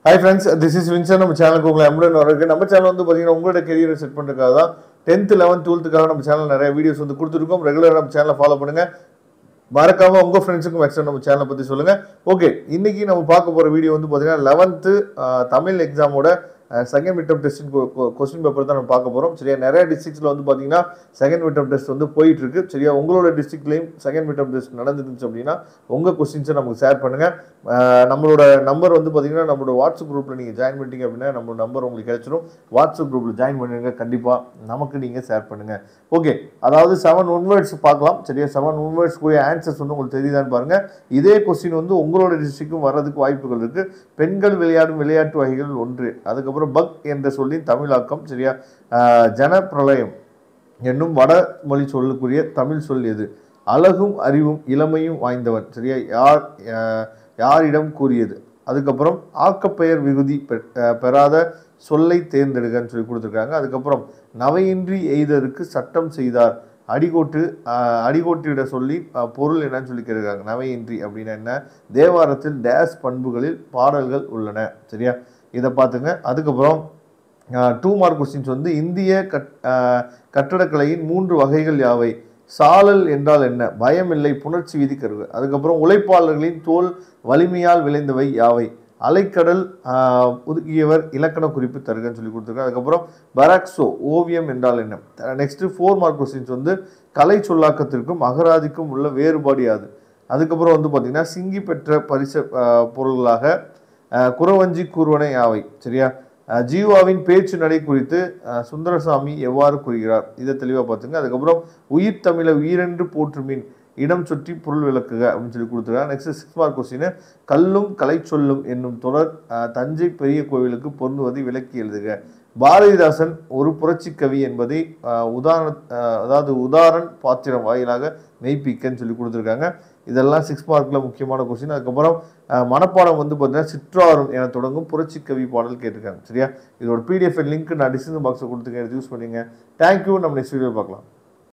Hi friends, this is Vincent. நம்ம சேனலுக்கு உங்களை அன்புடன் வரவேற்கிறேன். நம்ம சேனல் வந்து பாத்தீங்கன்னா உங்களோட கரியரை செட் பண்றதுக்காக தான் 10th 11th 12th நம்ம சேனல் நிறைய வீடியோஸ் வந்து கொடுத்துருக்கோம். ரெகுலரா நம்ம சேனலை ஃபாலோ பண்ணுங்க. மறக்காம உங்க ஃப்ரெண்ட்ஸுக்கும் மேக்ஸிமம் நம்ம சேனலை பத்தி சொல்லுங்க. ஓகே, இன்னைக்கு நம்ம பார்க்க போற வீடியோ வந்து பாத்தீங்கன்னா 11th தமிழ் எக்ஸாமோட second mid term test question paper தான் நம்ம பார்க்க போறோம். சரியா, நிறைய டிஸ்ட்ரிக்ட்ஸ்ல வந்து பாத்தீங்கன்னா செகண்ட் மிட் டர்ம் டெஸ்ட் வந்து போயிட்டு இருக்கு. சரியா, உங்களோட டிஸ்ட்ரிக்ட்லயும் செகண்ட் மிட் டர்ம் டெஸ்ட் நடந்துருந்துச்சு அப்படின்னா உங்க கொஸ்டின்ஸை நமக்கு ஷேர் பண்ணுங்க. நம்மளோட நம்பர் வந்து பாத்தீங்கன்னா நம்மளோட வாட்ஸ்அப் குரூப்ல நீங்க ஜாயின் பண்ணிட்டீங்க அப்படின்னா நம்ம நம்பர் உங்களுக்கு கிடைச்சிடும். வாட்ஸ்அப் குரூப்ல ஜாயின் பண்ணுங்க, கண்டிப்பா நமக்கு நீங்க ஷேர் பண்ணுங்க. ஓகே, அதாவது 7 ஒன்வேர்ட்ஸ் பார்க்கலாம். சரியா, 7 ஒன்வேர்ட்ஸ் கூடிய ஆன்சர்ஸ் வந்து உங்களுக்கு தெரியுதான்னு பாருங்க. இதே கொஸ்டின் வந்து உங்களோட டிஸ்ட்ரிக்டும் வர்றதுக்கு வாய்ப்புகள் இருக்கு. பெண்கள் விளையாடும் விளையாட்டு வகைகள் ஒன்று, அதுக்கப்புறம் பக் என்ற சொல்லின் தமிழாக்கம். சரியா, ஜனப்பிரளயம் என்னும் வடமொழி சொல்லுக்குரிய தமிழ் சொல் எது? அழகும் அறிவும் இளமையும் வாய்ந்தவன். சரியா, யாரிடம் கூறியது? அதுக்கப்புறம் ஆக்கப்பெயர் விகுதி பெறாத சொல்லை தேர்ந்தெடுக்கன்னு சொல்லி கொடுத்துருக்காங்க. அதுக்கப்புறம் நவையின்றி எய்தருக்கு சட்டம் செய்தார். அடிகோட்டிட சொல்லி பொருள் என்னன்னு சொல்லி கேட்குறாங்க. நவையின்றி அப்படின்னா என்ன? தேவாரத்தில் டேஸ் பண்புகளில் பாடல்கள் உள்ளன. சரியா, இதை பார்த்துங்க. அதுக்கப்புறம் 2 மார்க் கொஸ்டின்ஸ் வந்து இந்திய கட்டடக்கலையின் 3 வகைகள் யாவை? சாழல் என்றால் என்ன? பயம் இல்லை, புணர்ச்சி விதி கருவு. அதுக்கப்புறம் உழைப்பாளர்களின் தோல் வலிமையால் விளைந்தவை யாவை? அலைக்கடல் ஒதுக்கியவர் இலக்கண குறிப்பு தருகன்னு சொல்லி கொடுத்துருக்காங்க. அதுக்கப்புறம் பராக்சோ ஓவியம் என்றால் என்ன? நெக்ஸ்ட் 4 மார்க் கொஸ்டின்ஸ் வந்து கலை சொல்லாக்கத்திற்கும் அகராதிக்கும் உள்ள வேறுபாடு யாது? அதுக்கப்புறம் வந்து பார்த்தீங்கன்னா சிங்கி பெற்ற பரிச பொருள்களாக குறவஞ்சி கூறுவன யாவை? சரியா, ஜீவாவின் பேச்சு நடை குறித்து சுந்தரசாமி எவ்வாறு கூறுகிறார்? இதை தெளிவாக பார்த்துங்க. அதுக்கப்புறம் உயிர் தமிழை உயிரென்று போற்றுமின் இடம் சுற்றி பொருள் விளக்குக அப்படின்னு சொல்லி கொடுத்துருக்காங்க. நெக்ஸ்ட் 6 மார்க் கொஸ்டின் கல்லும் கலை சொல்லும் என்னும் தொடர் தஞ்சை பெரிய கோவிலுக்கு பொருந்துவதை விளக்கி எழுதுக. பாரதிதாசன் ஒரு புரட்சி கவி என்பதை உதாரண பாத்திரம் வாயிலாக மெய்ப்பிக்கன்னு சொல்லி கொடுத்துருக்காங்க. இதெல்லாம் 6 மார்க்ல முக்கியமான கொஸ்டின். அதுக்கப்புறம் மனப்பாடம் வந்து பார்த்தீங்கன்னா சிற்றாரும் என தொடங்கும் புரட்சி கவி பாடல் கேட்டிருக்காங்க. சரியா, இதோட PDF லிங்க் நான் டிஸ்கிரிப்ஷன் பாக்ஸில் கொடுத்துருக்கேன், யூஸ் பண்ணிங்க. தேங்க்யூ. நம்ம நெக்ஸ்ட் வீடியோ பார்க்கலாம்.